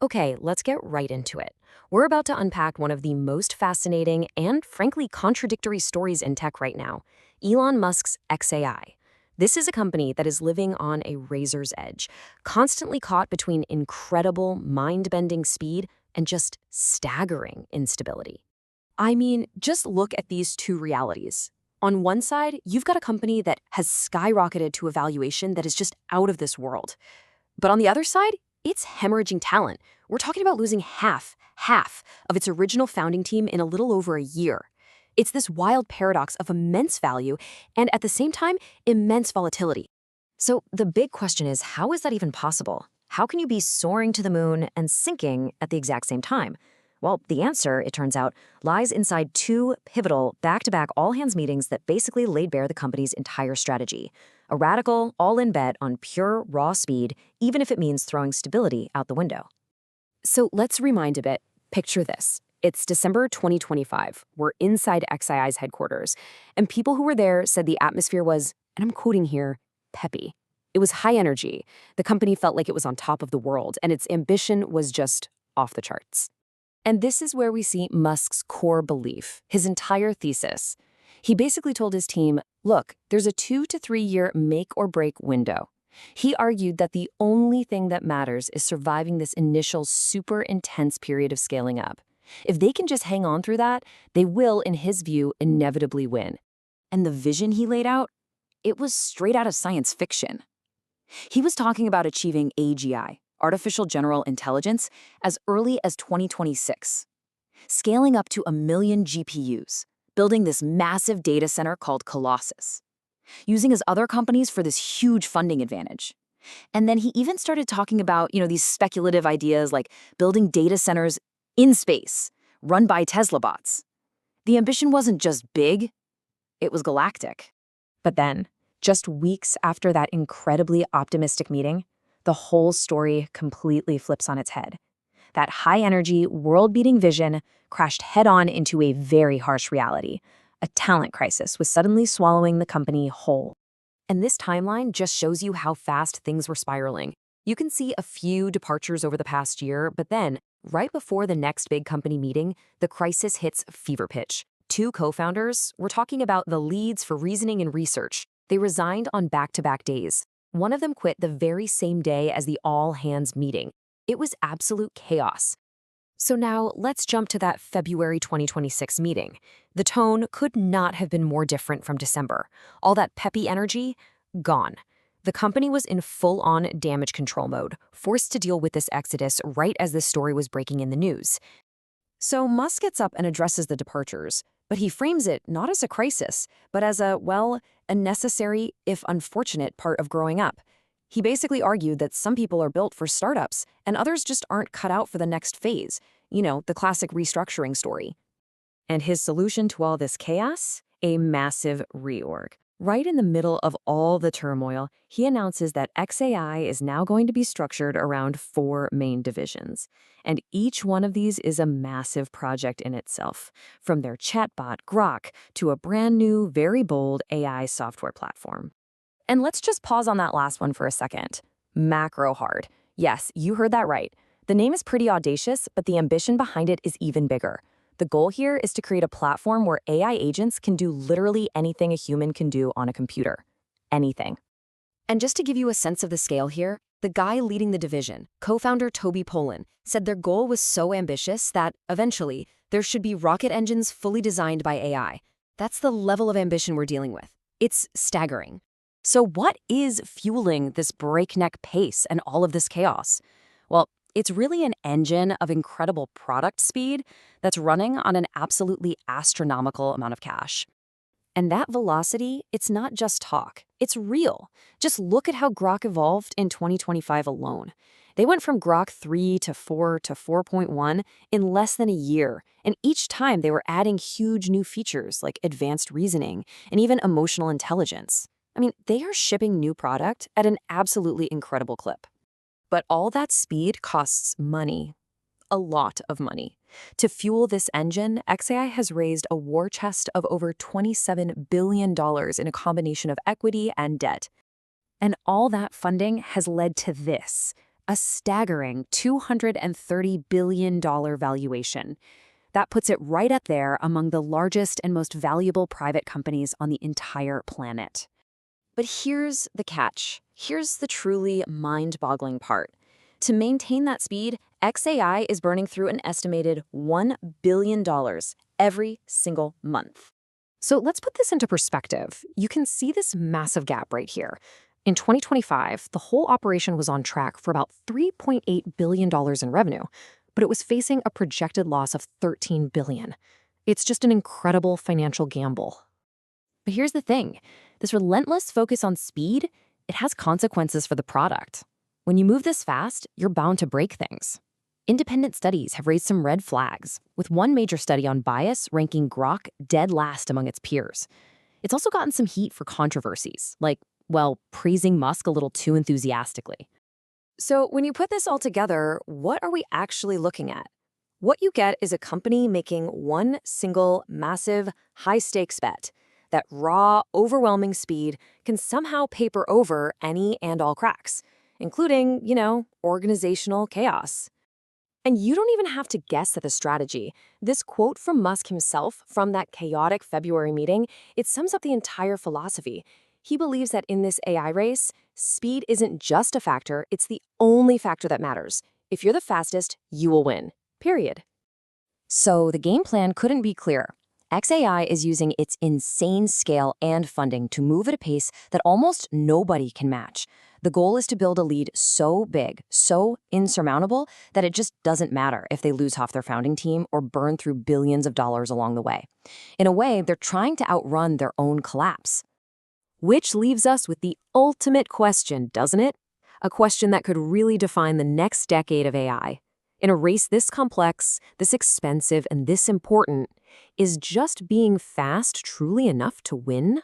Okay, let's get right into it. We're about to unpack one of the most fascinating and, frankly, contradictory stories in tech right now: Elon Musk's xAI. This is a company that is living on a razor's edge, constantly caught between incredible, mind bending speed and just staggering instability. I mean, just look at these two realities. On one side, you've got a company that has skyrocketed to a valuation that is just out of this world. But on the other side, it's hemorrhaging talent. We're talking about losing half of its original founding team in a little over a year. It's this wild paradox of immense value and at the same time, immense volatility. So the big question is, how is that even possible? How can you be soaring to the moon and sinking at the exact same time? Well, the answer, it turns out, lies inside two pivotal back-to-back all-hands meetings that basically laid bare the company's entire strategy. A radical, all-in bet on pure, raw speed, even if it means throwing stability out the window. So let's rewind a bit. Picture this. It's December 2025. We're inside xAI's headquarters, and people who were there said the atmosphere was, and I'm quoting here, peppy. It was high energy. The company felt like it was on top of the world, and its ambition was just off the charts. And this is where we see Musk's core belief, his entire thesis. He basically told his team, look, there's a 2 to 3 year make or break window. He argued that the only thing that matters is surviving this initial super intense period of scaling up. If they can just hang on through that, they will, in his view, inevitably win. And the vision he laid out, it was straight out of science fiction. He was talking about achieving AGI, artificial general intelligence, as early as 2026, scaling up to 1 million GPUs, building this massive data center called Colossus, using his other companies for this huge funding advantage. And then he even started talking about, these speculative ideas like building data centers in space, run by Tesla bots. The ambition wasn't just big, it was galactic. But then, just weeks after that incredibly optimistic meeting, the whole story completely flips on its head. That high-energy, world-beating vision crashed head-on into a very harsh reality. A talent crisis was suddenly swallowing the company whole. And this timeline just shows you how fast things were spiraling. You can see a few departures over the past year, but then, right before the next big company meeting, the crisis hits fever pitch. Two co-founders, we're talking about the leads for reasoning and research, they resigned on back-to-back days. One of them quit the very same day as the all-hands meeting. It was absolute chaos. So now let's jump to that February 2026 meeting. The tone could not have been more different from December. All that peppy energy, gone. The company was in full-on damage control mode, forced to deal with this exodus right as this story was breaking in the news. So Musk gets up and addresses the departures, but he frames it not as a crisis, but as a necessary, if unfortunate, part of growing up. He basically argued that some people are built for startups and others just aren't cut out for the next phase. The classic restructuring story. And his solution to all this chaos? A massive reorg. Right in the middle of all the turmoil, he announces that xAI is now going to be structured around 4 main divisions. And each one of these is a massive project in itself, from their chatbot, Grok, to a brand new, very bold AI software platform. And let's just pause on that last one for a second. Macro hard. Yes, you heard that right. The name is pretty audacious, but the ambition behind it is even bigger. The goal here is to create a platform where AI agents can do literally anything a human can do on a computer. Anything. And just to give you a sense of the scale here, the guy leading the division, co-founder Toby Pollan, said their goal was so ambitious that, eventually, there should be rocket engines fully designed by AI. That's the level of ambition we're dealing with. It's staggering. So what is fueling this breakneck pace and all of this chaos? Well, it's really an engine of incredible product speed that's running on an absolutely astronomical amount of cash. And that velocity, it's not just talk, it's real. Just look at how Grok evolved in 2025 alone. They went from Grok 3 to 4 to 4.1 in less than a year, and each time they were adding huge new features like advanced reasoning and even emotional intelligence. I mean, they are shipping new product at an absolutely incredible clip. But all that speed costs money. A lot of money. To fuel this engine, xAI has raised a war chest of over $27 billion in a combination of equity and debt. And all that funding has led to this, A staggering $230 billion valuation. That puts it right up there among the largest and most valuable private companies on the entire planet. But here's the catch. Here's the truly mind-boggling part. To maintain that speed, xAI is burning through an estimated $1 billion every single month. So let's put this into perspective. You can see this massive gap right here. In 2025, the whole operation was on track for about $3.8 billion in revenue, but it was facing a projected loss of $13 billion. It's just an incredible financial gamble. But here's the thing. This relentless focus on speed, it has consequences for the product. When you move this fast, you're bound to break things. Independent studies have raised some red flags, with one major study on bias ranking Grok dead last among its peers. It's also gotten some heat for controversies, like, well, praising Musk a little too enthusiastically. So when you put this all together, what are we actually looking at? What you get is a company making one single, massive, high-stakes bet that raw, overwhelming speed can somehow paper over any and all cracks, including, organizational chaos. And you don't even have to guess at the strategy. This quote from Musk himself from that chaotic February meeting, it sums up the entire philosophy. He believes that in this AI race, speed isn't just a factor, it's the only factor that matters. If you're the fastest, you will win. Period. So the game plan couldn't be clearer. xAI is using its insane scale and funding to move at a pace that almost nobody can match. The goal is to build a lead so big, so insurmountable, that it just doesn't matter if they lose half their founding team or burn through billions of dollars along the way. In a way, they're trying to outrun their own collapse. Which leaves us with the ultimate question, doesn't it? A question that could really define the next decade of AI. In a race this complex, this expensive, and this important, is just being fast truly enough to win?